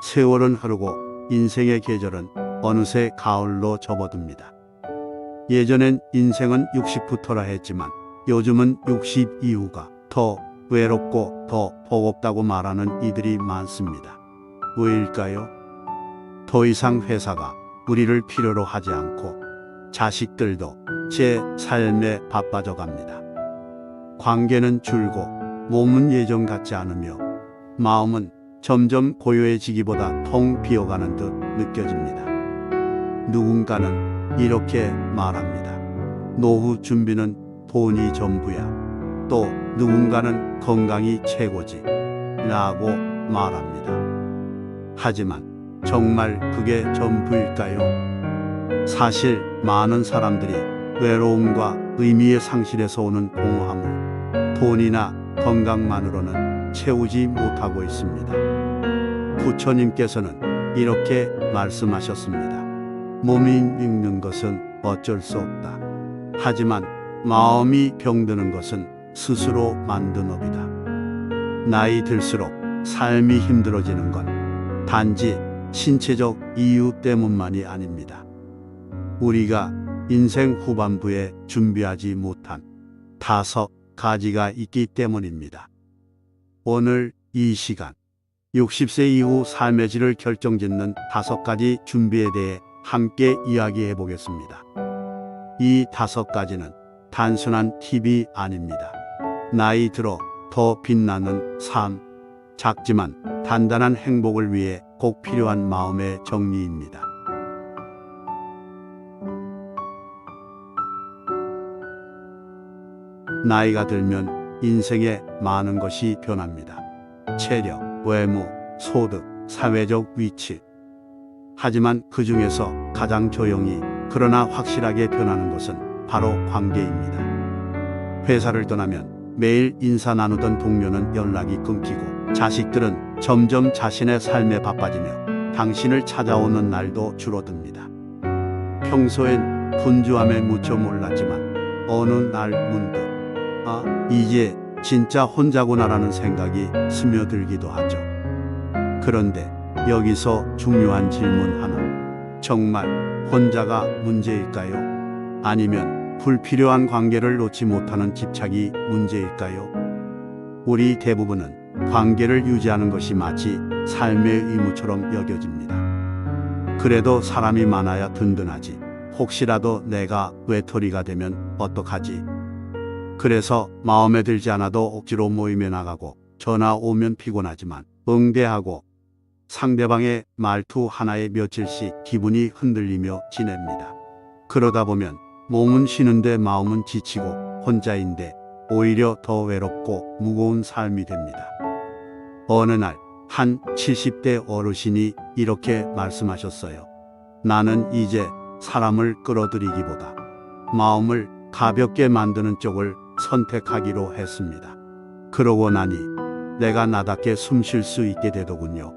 세월은 흐르고 인생의 계절은 어느새 가을로 접어듭니다. 예전엔 인생은 60부터라 했지만 요즘은 60 이후가 더 외롭고 더 버겁다고 말하는 이들이 많습니다. 왜일까요? 더 이상 회사가 우리를 필요로 하지 않고 자식들도 제 삶에 바빠져 갑니다. 관계는 줄고 몸은 예전 같지 않으며 마음은 점점 고요해지기보다 텅 비어가는 듯 느껴집니다. 누군가는 이렇게 말합니다. 노후 준비는 돈이 전부야. 또 누군가는 건강이 최고지. 라고 말합니다. 하지만 정말 그게 전부일까요? 사실 많은 사람들이 외로움과 의미의 상실에서 오는 공허함을 돈이나 건강만으로는 채우지 못하고 있습니다. 부처님께서는 이렇게 말씀하셨습니다. 몸이 늙는 것은 어쩔 수 없다. 하지만 마음이 병드는 것은 스스로 만든 업이다. 나이 들수록 삶이 힘들어지는 건 단지 신체적 이유 때문만이 아닙니다. 우리가 인생 후반부에 준비하지 못한 5가지가 있기 때문입니다. 오늘 이 시간 60세 이후 삶의 질을 결정짓는 5가지 준비에 대해 함께 이야기해 보겠습니다. 이 5가지는 단순한 팁이 아닙니다. 나이 들어 더 빛나는 삶, 작지만 단단한 행복을 위해 꼭 필요한 마음의 정리입니다. 나이가 들면 인생에 많은 것이 변합니다. 체력, 외모, 소득, 사회적 위치. 하지만 그 중에서 가장 조용히 그러나 확실하게 변하는 것은 바로 관계입니다. 회사를 떠나면 매일 인사 나누던 동료는 연락이 끊기고 자식들은 점점 자신의 삶에 바빠지며 당신을 찾아오는 날도 줄어듭니다. 평소엔 분주함에 무쳐 몰랐지만 어느 날 문득 이제 진짜 혼자구나라는 생각이 스며들기도 하죠. 그런데 여기서 중요한 질문 하나. 정말 혼자가 문제일까요? 아니면 불필요한 관계를 놓지 못하는 집착이 문제일까요? 우리 대부분은 관계를 유지하는 것이 마치 삶의 의무처럼 여겨집니다. 그래도 사람이 많아야 든든하지. 혹시라도 내가 외톨이가 되면 어떡하지? 그래서 마음에 들지 않아도 억지로 모임에 나가고 전화 오면 피곤하지만 응대하고 상대방의 말투 하나에 며칠씩 기분이 흔들리며 지냅니다. 그러다 보면 몸은 쉬는데 마음은 지치고 혼자인데 오히려 더 외롭고 무거운 삶이 됩니다. 어느 날 한 70대 어르신이 이렇게 말씀하셨어요. 나는 이제 사람을 끌어들이기보다 마음을 가볍게 만드는 쪽을 선택하기로 했습니다. 그러고 나니 내가 나답게 숨 쉴 수 있게 되더군요.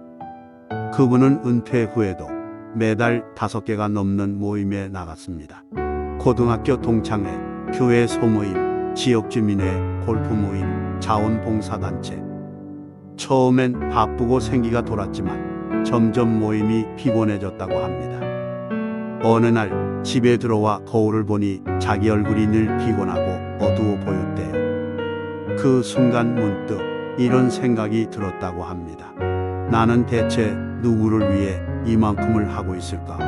그분은 은퇴 후에도 매달 5개가 넘는 모임에 나갔습니다. 고등학교 동창회, 교회 소모임, 지역 주민회, 골프 모임, 자원봉사단체. 처음엔 바쁘고 생기가 돌았지만 점점 모임이 피곤해졌다고 합니다. 어느 날 집에 들어와 거울을 보니 자기 얼굴이 늘 피곤하고 어두워 보였대요. 그 순간 문득 이런 생각이 들었다고 합니다. 나는 대체 누구를 위해 이만큼을 하고 있을까?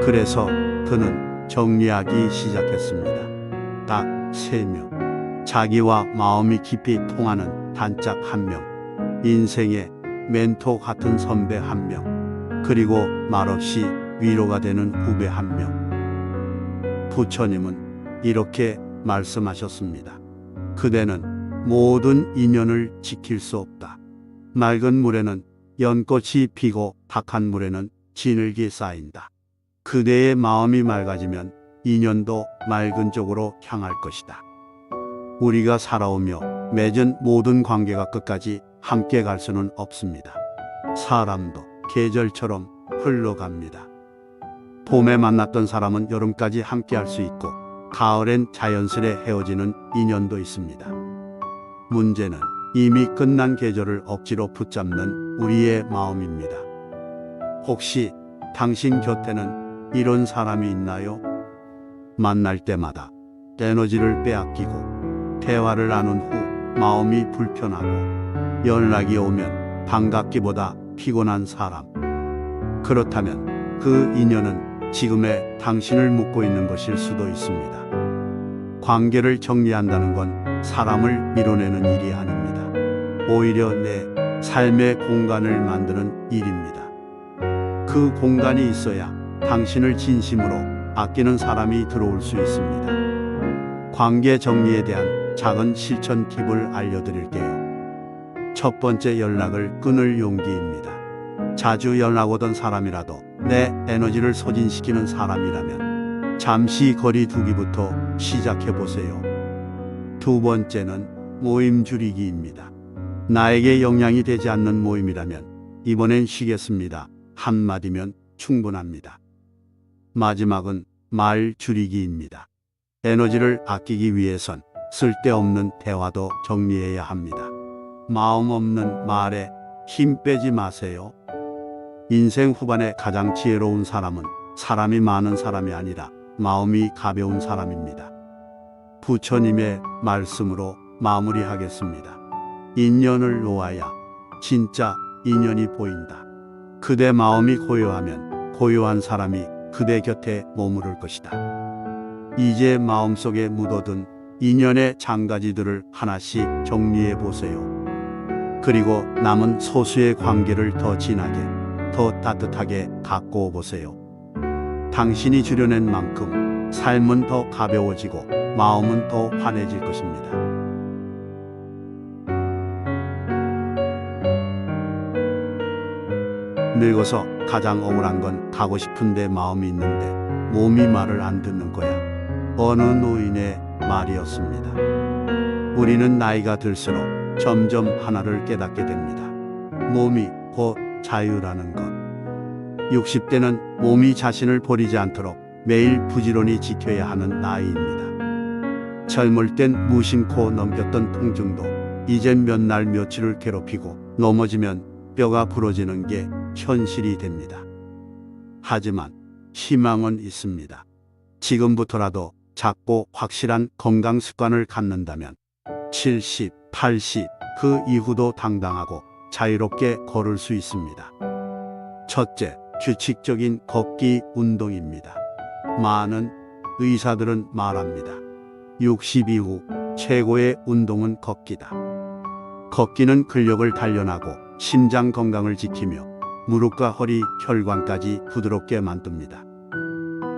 그래서 그는 정리하기 시작했습니다. 딱 3명. 자기와 마음이 깊이 통하는 단짝 1명. 인생의 멘토 같은 선배 1명. 그리고 말없이 위로가 되는 후배 1명. 부처님은 이렇게 말씀하셨습니다. 그대는 모든 인연을 지킬 수 없다. 맑은 물에는 연꽃이 피고 탁한 물에는 진흙이 쌓인다. 그대의 마음이 맑아지면 인연도 맑은 쪽으로 향할 것이다. 우리가 살아오며 맺은 모든 관계가 끝까지 함께 갈 수는 없습니다. 사람도 계절처럼 흘러갑니다. 봄에 만났던 사람은 여름까지 함께 할 수 있고 가을엔 자연스레 헤어지는 인연도 있습니다. 문제는 이미 끝난 계절을 억지로 붙잡는 우리의 마음입니다. 혹시 당신 곁에는 이런 사람이 있나요? 만날 때마다 에너지를 빼앗기고 대화를 나눈 후 마음이 불편하고 연락이 오면 반갑기보다 피곤한 사람. 그렇다면 그 인연은 지금의 당신을 묶고 있는 것일 수도 있습니다. 관계를 정리한다는 건 사람을 밀어내는 일이 아닙니다. 오히려 내 삶의 공간을 만드는 일입니다. 그 공간이 있어야 당신을 진심으로 아끼는 사람이 들어올 수 있습니다. 관계 정리에 대한 작은 실천 팁을 알려드릴게요. 첫 번째, 연락을 끊을 용기입니다. 자주 연락 오던 사람이라도 내 에너지를 소진시키는 사람이라면 잠시 거리 두기부터 시작해 보세요. 두 번째는 모임 줄이기입니다. 나에게 영향이 되지 않는 모임이라면 이번엔 쉬겠습니다. 한마디면 충분합니다. 마지막은 말 줄이기입니다. 에너지를 아끼기 위해선 쓸데없는 대화도 정리해야 합니다. 마음 없는 말에 힘 빼지 마세요. 인생 후반에 가장 지혜로운 사람은 사람이 많은 사람이 아니라 마음이 가벼운 사람입니다. 부처님의 말씀으로 마무리하겠습니다. 인연을 놓아야 진짜 인연이 보인다. 그대 마음이 고요하면 고요한 사람이 그대 곁에 머무를 것이다. 이제 마음속에 묻어둔 인연의 장가지들을 하나씩 정리해 보세요. 그리고 남은 소수의 관계를 더 진하게, 더 따뜻하게 갖고 보세요. 당신이 줄여낸 만큼 삶은 더 가벼워지고 마음은 더 환해질 것입니다. 늙어서 가장 억울한 건 가고 싶은데 마음이 있는데 몸이 말을 안 듣는 거야. 어느 노인의 말이었습니다. 우리는 나이가 들수록 점점 하나를 깨닫게 됩니다. 몸이 곧 자유라는 것. 60대는 몸이 자신을 버리지 않도록 매일 부지런히 지켜야 하는 나이입니다. 젊을 땐 무심코 넘겼던 통증도 이젠 몇 날 며칠을 괴롭히고 넘어지면 뼈가 부러지는 게 현실이 됩니다. 하지만 희망은 있습니다. 지금부터라도 작고 확실한 건강 습관을 갖는다면 70, 80, 그 이후도 당당하고 자유롭게 걸을 수 있습니다. 첫째, 규칙적인 걷기 운동입니다. 많은 의사들은 말합니다. 60 이후 최고의 운동은 걷기다. 걷기는 근력을 단련하고 심장 건강을 지키며 무릎과 허리, 혈관까지 부드럽게 만듭니다.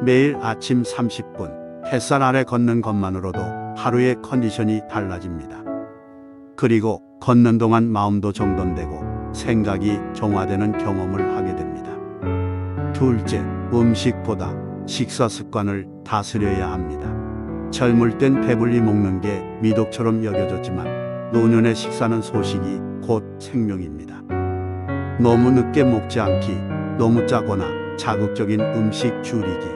매일 아침 30분 햇살 아래 걷는 것만으로도 하루의 컨디션이 달라집니다. 그리고 걷는 동안 마음도 정돈되고 생각이 정화되는 경험을 하게 됩니다. 둘째, 음식보다 식사 습관을 다스려야 합니다. 젊을 땐 배불리 먹는 게 미덕처럼 여겨졌지만 노년의 식사는 소식이 곧 생명입니다. 너무 늦게 먹지 않기, 너무 짜거나 자극적인 음식 줄이기,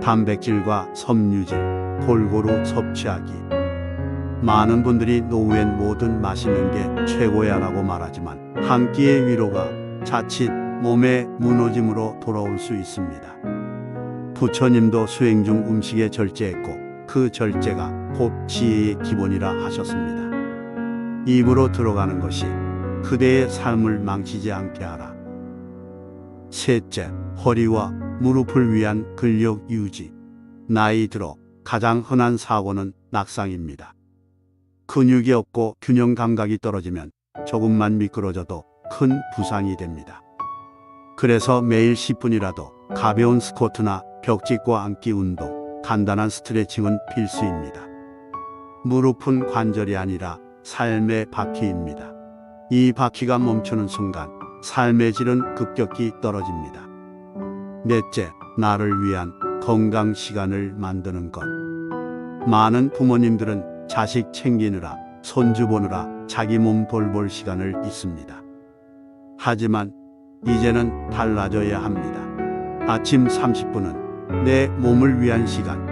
단백질과 섬유질 골고루 섭취하기. 많은 분들이 노후엔 뭐든 맛있는 게 최고야 라고 말하지만 한 끼의 위로가 자칫 몸의 무너짐으로 돌아올 수 있습니다. 부처님도 수행 중 음식에 절제했고 그 절제가 곧 지혜의 기본이라 하셨습니다. 입으로 들어가는 것이 그대의 삶을 망치지 않게 하라. 셋째, 허리와 무릎을 위한 근력 유지. 나이 들어 가장 흔한 사고는 낙상입니다. 근육이 없고 균형 감각이 떨어지면 조금만 미끄러져도 큰 부상이 됩니다. 그래서 매일 10분이라도 가벼운 스쿼트나 벽짓고 앉기 운동, 간단한 스트레칭은 필수입니다. 무릎은 관절이 아니라 삶의 바퀴입니다. 이 바퀴가 멈추는 순간 삶의 질은 급격히 떨어집니다. 넷째, 나를 위한 건강 시간을 만드는 것. 많은 부모님들은 자식 챙기느라, 손주 보느라 자기 몸 돌볼 시간을 잊습니다. 하지만 이제는 달라져야 합니다. 아침 30분은 내 몸을 위한 시간,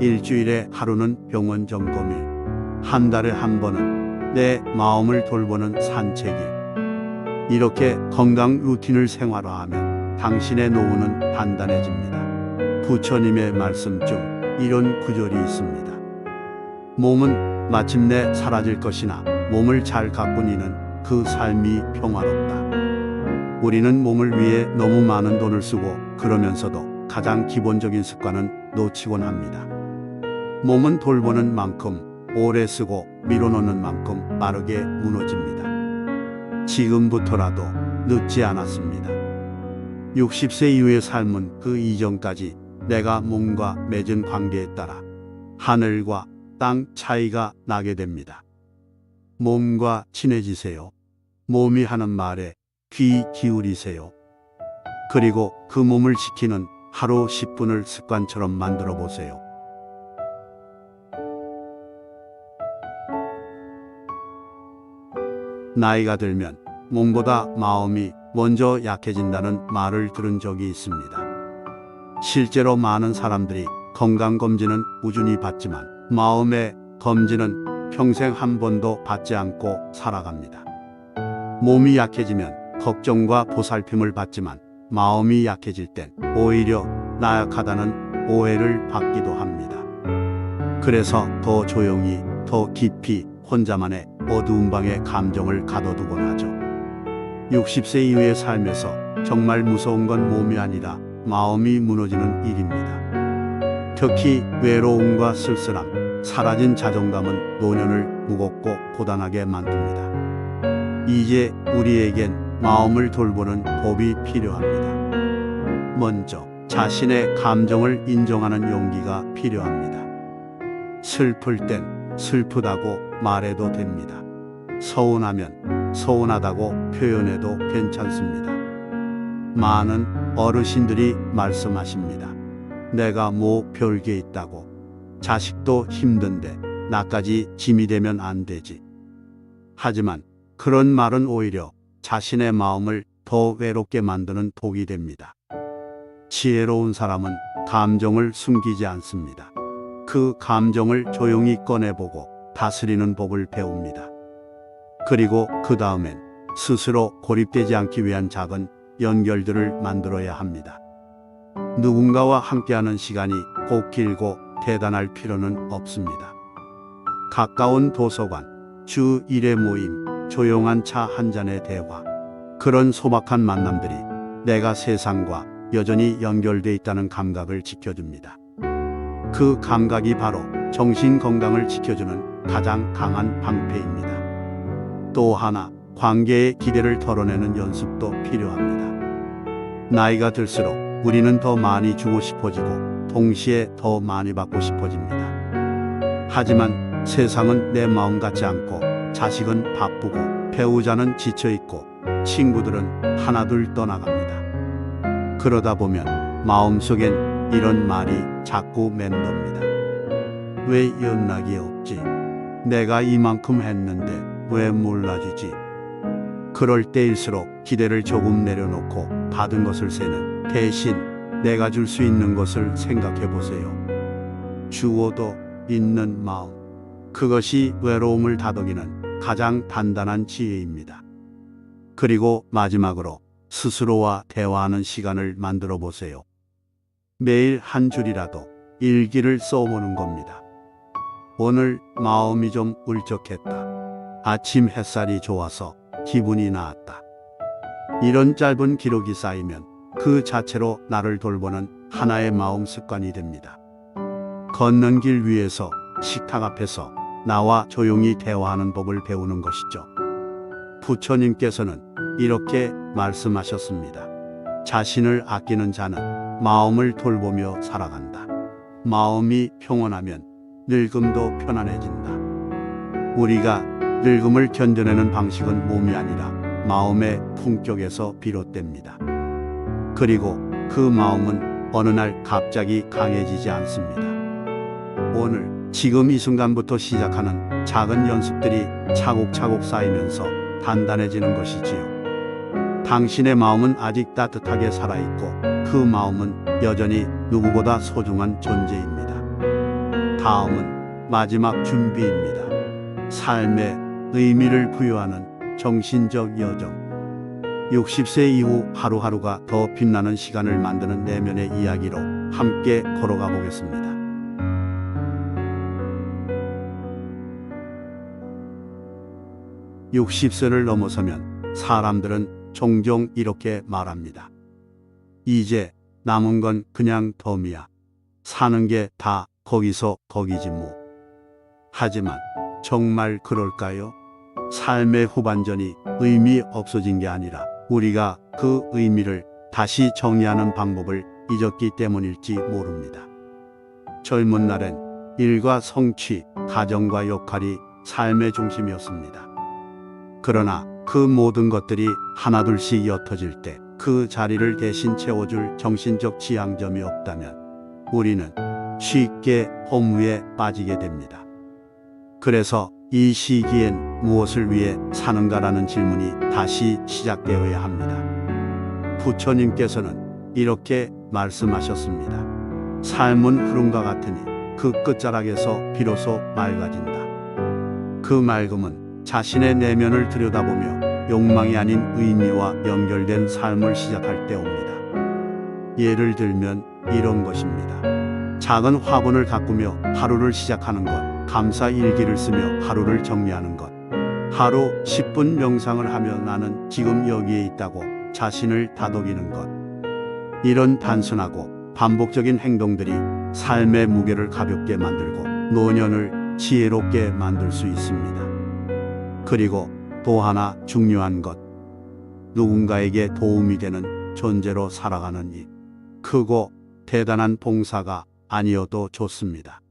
일주일에 하루는 병원 점검일, 한 달에 한 번은 내 마음을 돌보는 산책일. 이렇게 건강 루틴을 생활화하면 당신의 노후는 단단해집니다. 부처님의 말씀 중 이런 구절이 있습니다. 몸은 마침내 사라질 것이나 몸을 잘 가꾼 이는 그 삶이 평화롭다. 우리는 몸을 위해 너무 많은 돈을 쓰고 그러면서도 가장 기본적인 습관은 놓치곤 합니다. 몸은 돌보는 만큼 오래 쓰고 밀어넣는 만큼 빠르게 무너집니다. 지금부터라도 늦지 않았습니다. 60세 이후의 삶은 그 이전까지 내가 몸과 맺은 관계에 따라 하늘과 땅 차이가 나게 됩니다. 몸과 친해지세요. 몸이 하는 말에 귀 기울이세요. 그리고 그 몸을 지키는 하루 10분을 습관처럼 만들어 보세요. 나이가 들면 몸보다 마음이 먼저 약해진다는 말을 들은 적이 있습니다. 실제로 많은 사람들이 건강검진은 꾸준히 받지만 마음의 검진은 평생 한 번도 받지 않고 살아갑니다. 몸이 약해지면 걱정과 보살핌을 받지만 마음이 약해질 땐 오히려 나약하다는 오해를 받기도 합니다. 그래서 더 조용히, 더 깊이 혼자만의 어두운 방에 감정을 가둬두곤 하죠. 60세 이후의 삶에서 정말 무서운 건 몸이 아니라 마음이 무너지는 일입니다. 특히 외로움과 쓸쓸함, 사라진 자존감은 노년을 무겁고 고단하게 만듭니다. 이제 우리에겐 마음을 돌보는 법이 필요합니다. 먼저 자신의 감정을 인정하는 용기가 필요합니다. 슬플 땐 슬프다고 말해도 됩니다. 서운하면 서운하다고 표현해도 괜찮습니다. 많은 어르신들이 말씀하십니다. 내가 뭐 별게 있다고. 자식도 힘든데 나까지 짐이 되면 안 되지. 하지만 그런 말은 오히려 자신의 마음을 더 외롭게 만드는 독이 됩니다. 지혜로운 사람은 감정을 숨기지 않습니다. 그 감정을 조용히 꺼내보고 다스리는 법을 배웁니다. 그리고 그 다음엔 스스로 고립되지 않기 위한 작은 연결들을 만들어야 합니다. 누군가와 함께하는 시간이 꼭 길고 대단할 필요는 없습니다. 가까운 도서관, 주 1회 모임, 조용한 차 한 잔의 대화. 그런 소박한 만남들이 내가 세상과 여전히 연결돼 있다는 감각을 지켜줍니다. 그 감각이 바로 정신 건강을 지켜주는 가장 강한 방패입니다. 또 하나, 관계의 기대를 털어내는 연습도 필요합니다. 나이가 들수록 우리는 더 많이 주고 싶어지고 동시에 더 많이 받고 싶어집니다. 하지만 세상은 내 마음 같지 않고 자식은 바쁘고 배우자는 지쳐있고 친구들은 하나둘 떠나갑니다. 그러다 보면 마음속엔 이런 말이 자꾸 맴돕니다. 왜 연락이 없지? 내가 이만큼 했는데 왜 몰라주지? 그럴 때일수록 기대를 조금 내려놓고 받은 것을 세는 대신 내가 줄 수 있는 것을 생각해 보세요. 주어도 있는 마음. 그것이 외로움을 다독이는 가장 단단한 지혜입니다. 그리고 마지막으로 스스로와 대화하는 시간을 만들어 보세요. 매일 한 줄이라도 일기를 써보는 겁니다. 오늘 마음이 좀 울적했다. 아침 햇살이 좋아서 기분이 나았다. 이런 짧은 기록이 쌓이면 그 자체로 나를 돌보는 하나의 마음 습관이 됩니다. 걷는 길 위에서 식탁 앞에서 나와 조용히 대화하는 법을 배우는 것이죠. 부처님께서는 이렇게 말씀하셨습니다. 자신을 아끼는 자는 마음을 돌보며 살아간다. 마음이 평온하면 늙음도 편안해진다. 우리가 늙음을 견뎌내는 방식은 몸이 아니라 마음의 품격에서 비롯됩니다. 그리고 그 마음은 어느 날 갑자기 강해지지 않습니다. 오늘 지금 이 순간부터 시작하는 작은 연습들이 차곡차곡 쌓이면서 단단해지는 것이지요. 당신의 마음은 아직 따뜻하게 살아있고 그 마음은 여전히 누구보다 소중한 존재입니다. 다음은 마지막 준비입니다. 삶의 의미를 부여하는 정신적 여정. 60세 이후 하루하루가 더 빛나는 시간을 만드는 내면의 이야기로 함께 걸어가 보겠습니다. 60세를 넘어서면 사람들은 종종 이렇게 말합니다. 이제 남은 건 그냥 덤이야. 사는 게 다 거기서 거기지 뭐. 하지만 정말 그럴까요? 삶의 후반전이 의미 없어진 게 아니라 우리가 그 의미를 다시 정의하는 방법을 잊었기 때문일지 모릅니다. 젊은 날엔 일과 성취, 가정과 역할이 삶의 중심이었습니다. 그러나 그 모든 것들이 하나둘씩 옅어질 때 그 자리를 대신 채워줄 정신적 지향점이 없다면 우리는 쉽게 허무에 빠지게 됩니다. 그래서 이 시기엔 무엇을 위해 사는가라는 질문이 다시 시작되어야 합니다. 부처님께서는 이렇게 말씀하셨습니다. 삶은 흐름과 같으니 그 끝자락에서 비로소 맑아진다. 그 맑음은 자신의 내면을 들여다보며 욕망이 아닌 의미와 연결된 삶을 시작할 때 옵니다. 예를 들면 이런 것입니다. 작은 화분을 가꾸며 하루를 시작하는 것, 감사 일기를 쓰며 하루를 정리하는 것, 하루 10분 명상을 하며 나는 지금 여기에 있다고 자신을 다독이는 것. 이런 단순하고 반복적인 행동들이 삶의 무게를 가볍게 만들고 노년을 지혜롭게 만들 수 있습니다. 그리고 또 하나 중요한 것, 누군가에게 도움이 되는 존재로 살아가는 일. 크고 대단한 봉사가 아니어도 좋습니다.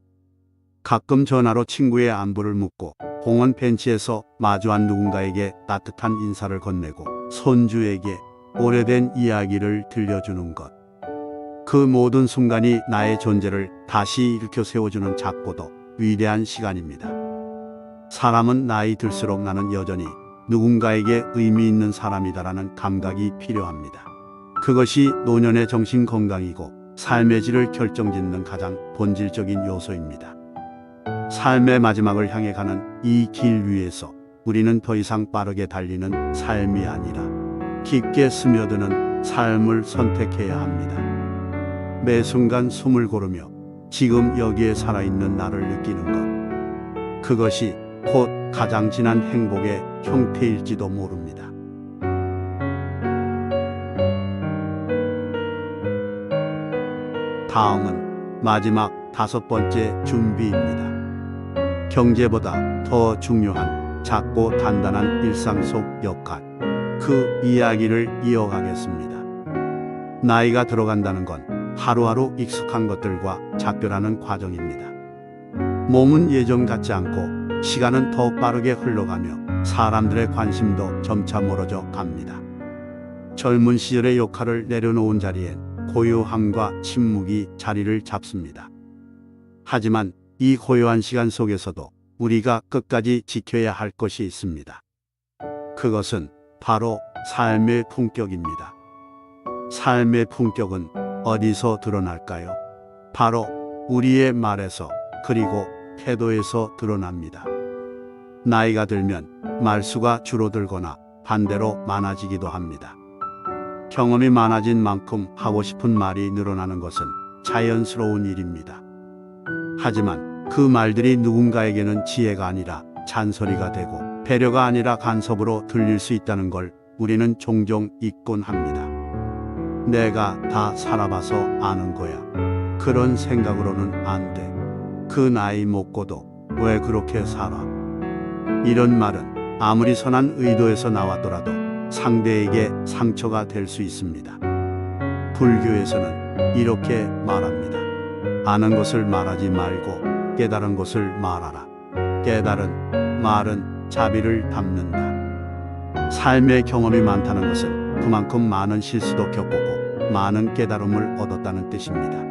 가끔 전화로 친구의 안부를 묻고 공원 벤치에서 마주한 누군가에게 따뜻한 인사를 건네고 손주에게 오래된 이야기를 들려주는 것. 그 모든 순간이 나의 존재를 다시 일으켜 세워주는 작고도 위대한 시간입니다. 사람은 나이 들수록 나는 여전히 누군가에게 의미 있는 사람이다라는 감각이 필요합니다. 그것이 노년의 정신 건강이고 삶의 질을 결정짓는 가장 본질적인 요소입니다. 삶의 마지막을 향해 가는 이 길 위에서 우리는 더 이상 빠르게 달리는 삶이 아니라 깊게 스며드는 삶을 선택해야 합니다. 매 순간 숨을 고르며 지금 여기에 살아있는 나를 느끼는 것. 그것이 곧 가장 진한 행복의 형태일지도 모릅니다. 다음은 마지막 5번째 준비입니다. 경제보다 더 중요한 작고 단단한 일상 속 역할. 그 이야기를 이어가겠습니다. 나이가 들어간다는 건 하루하루 익숙한 것들과 작별하는 과정입니다. 몸은 예전 같지 않고 시간은 더 빠르게 흘러가며 사람들의 관심도 점차 멀어져 갑니다. 젊은 시절의 역할을 내려놓은 자리엔 고요함과 침묵이 자리를 잡습니다. 하지만 이 고요한 시간 속에서도 우리가 끝까지 지켜야 할 것이 있습니다. 그것은 바로 삶의 품격입니다. 삶의 품격은 어디서 드러날까요? 바로 우리의 말에서 그리고 태도에서 드러납니다. 나이가 들면 말수가 줄어들거나 반대로 많아지기도 합니다. 경험이 많아진 만큼 하고 싶은 말이 늘어나는 것은 자연스러운 일입니다. 하지만 그 말들이 누군가에게는 지혜가 아니라 잔소리가 되고 배려가 아니라 간섭으로 들릴 수 있다는 걸 우리는 종종 잊곤 합니다. 내가 다 살아봐서 아는 거야. 그런 생각으로는 안 돼. 그 나이 먹고도 왜 그렇게 살아? 이런 말은 아무리 선한 의도에서 나왔더라도 상대에게 상처가 될 수 있습니다. 불교에서는 이렇게 말합니다. 아는 것을 말하지 말고 깨달은 것을 말하라. 깨달은 말은 자비를 담는다. 삶의 경험이 많다는 것은 그만큼 많은 실수도 겪고 많은 깨달음을 얻었다는 뜻입니다.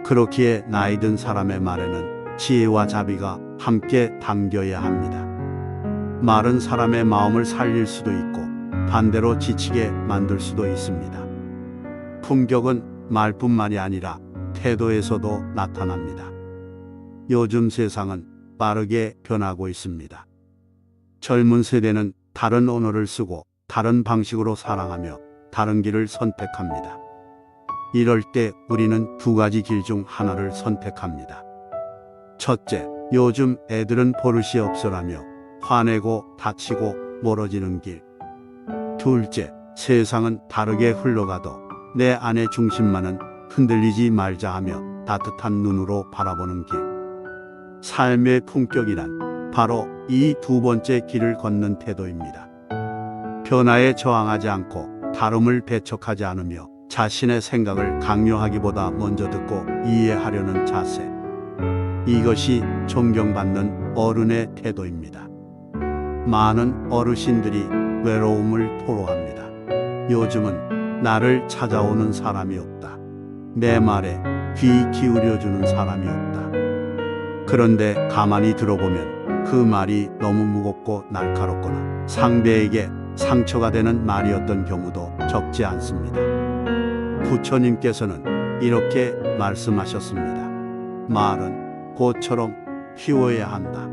그렇기에 나이 든 사람의 말에는 지혜와 자비가 함께 담겨야 합니다. 말은 사람의 마음을 살릴 수도 있고 반대로 지치게 만들 수도 있습니다. 품격은 말뿐만이 아니라 태도에서도 나타납니다. 요즘 세상은 빠르게 변하고 있습니다. 젊은 세대는 다른 언어를 쓰고 다른 방식으로 사랑하며 다른 길을 선택합니다. 이럴 때 우리는 두 가지 길 중 하나를 선택합니다. 첫째, 요즘 애들은 버릇이 없어라며 화내고 다치고 멀어지는 길. 둘째, 세상은 다르게 흘러가도 내 안의 중심만은 흔들리지 말자 하며 따뜻한 눈으로 바라보는 길. 삶의 품격이란 바로 이 두 번째 길을 걷는 태도입니다. 변화에 저항하지 않고 다름을 배척하지 않으며 자신의 생각을 강요하기보다 먼저 듣고 이해하려는 자세. 이것이 존경받는 어른의 태도입니다. 많은 어르신들이 외로움을 토로합니다. 요즘은 나를 찾아오는 사람이 없다. 내 말에 귀 기울여주는 사람이 없다. 그런데 가만히 들어보면 그 말이 너무 무겁고 날카롭거나 상대에게 상처가 되는 말이었던 경우도 적지 않습니다. 부처님께서는 이렇게 말씀하셨습니다. 말은 꽃처럼 피워야 한다.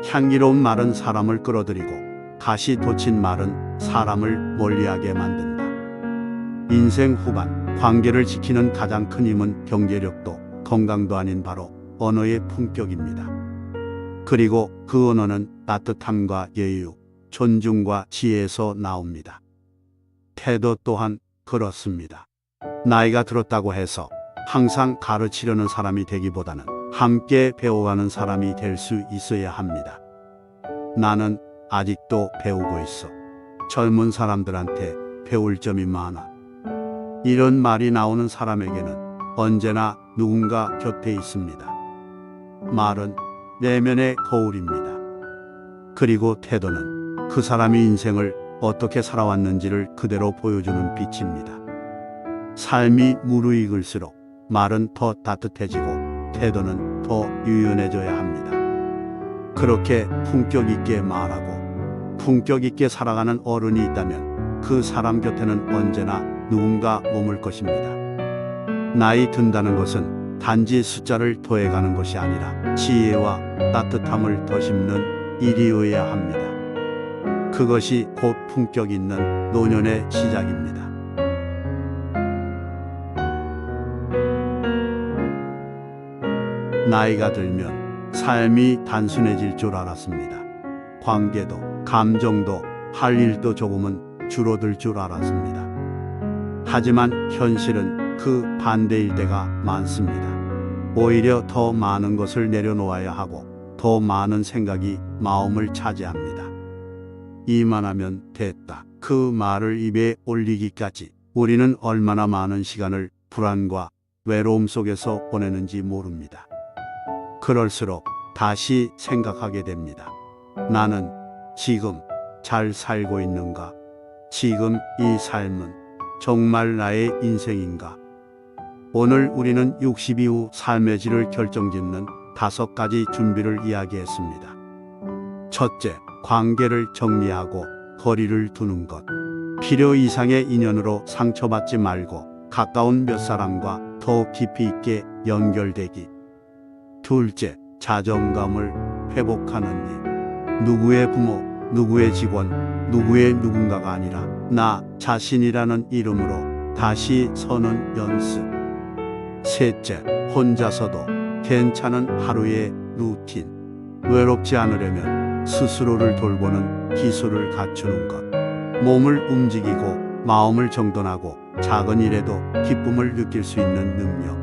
향기로운 말은 사람을 끌어들이고 가시 돋친 말은 사람을 멀리하게 만든다. 인생 후반 관계를 지키는 가장 큰 힘은 경제력도 건강도 아닌 바로 언어의 품격입니다. 그리고 그 언어는 따뜻함과 여유, 존중과 지혜에서 나옵니다. 태도 또한 그렇습니다. 나이가 들었다고 해서 항상 가르치려는 사람이 되기보다는 함께 배워가는 사람이 될 수 있어야 합니다. 나는 아직도 배우고 있어. 젊은 사람들한테 배울 점이 많아. 이런 말이 나오는 사람에게는 언제나 누군가 곁에 있습니다. 말은 내면의 거울입니다. 그리고 태도는 그 사람이 인생을 어떻게 살아왔는지를 그대로 보여주는 빛입니다. 삶이 무르익을수록 말은 더 따뜻해지고 태도는 더 유연해져야 합니다. 그렇게 품격 있게 말하고 품격 있게 살아가는 어른이 있다면 그 사람 곁에는 언제나 누군가 머물 것입니다. 나이 든다는 것은 단지 숫자를 더해가는 것이 아니라 지혜와 따뜻함을 더 심는 일이어야 합니다. 그것이 곧 품격 있는 노년의 시작입니다. 나이가 들면 삶이 단순해질 줄 알았습니다. 관계도, 감정도, 할 일도 조금은 줄어들 줄 알았습니다. 하지만 현실은 그 반대일 때가 많습니다. 오히려 더 많은 것을 내려놓아야 하고 더 많은 생각이 마음을 차지합니다. 이만하면 됐다. 그 말을 입에 올리기까지 우리는 얼마나 많은 시간을 불안과 외로움 속에서 보내는지 모릅니다. 그럴수록 다시 생각하게 됩니다. 나는 지금 잘 살고 있는가? 지금 이 삶은 정말 나의 인생인가? 오늘 우리는 60 이후 삶의 질을 결정짓는 5가지 준비를 이야기했습니다. 첫째, 관계를 정리하고 거리를 두는 것. 필요 이상의 인연으로 상처받지 말고 가까운 몇 사람과 더 깊이 있게 연결되기. 둘째, 자존감을 회복하는 일. 누구의 부모, 누구의 직원, 누구의 누군가가 아니라 나 자신이라는 이름으로 다시 서는 연습. 셋째, 혼자서도 괜찮은 하루의 루틴. 외롭지 않으려면 스스로를 돌보는 기술을 갖추는 것. 몸을 움직이고 마음을 정돈하고 작은 일에도 기쁨을 느낄 수 있는 능력.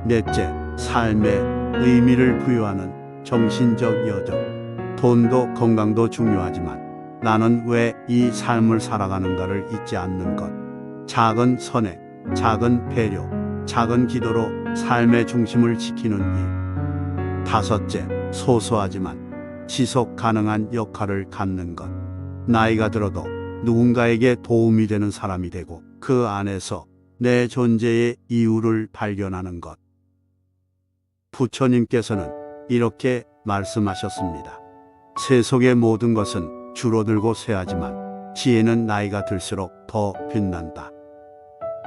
넷째, 삶에 의미를 부여하는 정신적 여정. 돈도 건강도 중요하지만 나는 왜 이 삶을 살아가는가를 잊지 않는 것. 작은 선행, 작은 배려, 작은 기도로 삶의 중심을 지키는 일. 다섯째, 소소하지만 지속 가능한 역할을 갖는 것. 나이가 들어도 누군가에게 도움이 되는 사람이 되고 그 안에서 내 존재의 이유를 발견하는 것. 부처님께서는 이렇게 말씀하셨습니다. 세속의 모든 것은 줄어들고 쇠하지만 지혜는 나이가 들수록 더 빛난다.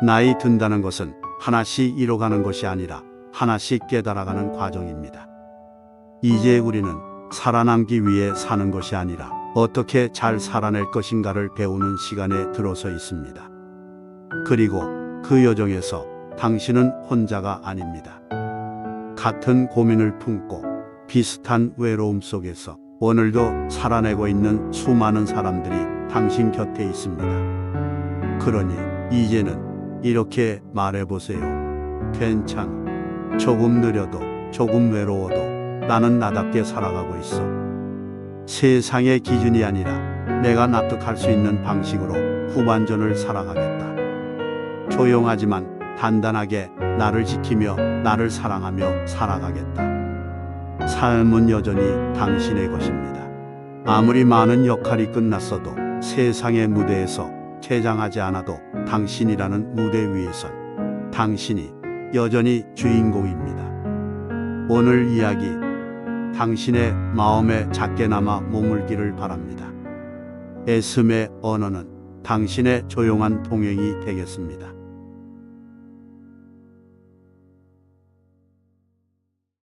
나이 든다는 것은 하나씩 잃어가는 것이 아니라 하나씩 깨달아가는 과정입니다. 이제 우리는 살아남기 위해 사는 것이 아니라 어떻게 잘 살아낼 것인가를 배우는 시간에 들어서 있습니다. 그리고 그 여정에서 당신은 혼자가 아닙니다. 같은 고민을 품고 비슷한 외로움 속에서 오늘도 살아내고 있는 수많은 사람들이 당신 곁에 있습니다. 그러니 이제는 이렇게 말해보세요. 괜찮아. 조금 느려도 조금 외로워도 나는 나답게 살아가고 있어. 세상의 기준이 아니라 내가 납득할 수 있는 방식으로 후반전을 살아가겠다. 조용하지만 단단하게 나를 지키며 나를 사랑하며 살아가겠다. 삶은 여전히 당신의 것입니다. 아무리 많은 역할이 끝났어도 세상의 무대에서 퇴장하지 않아도 당신이라는 무대 위에선 당신이 여전히 주인공입니다. 오늘 이야기 당신의 마음에 작게나마 머물기를 바랍니다. 애씀의 언어는 당신의 조용한 동행이 되겠습니다.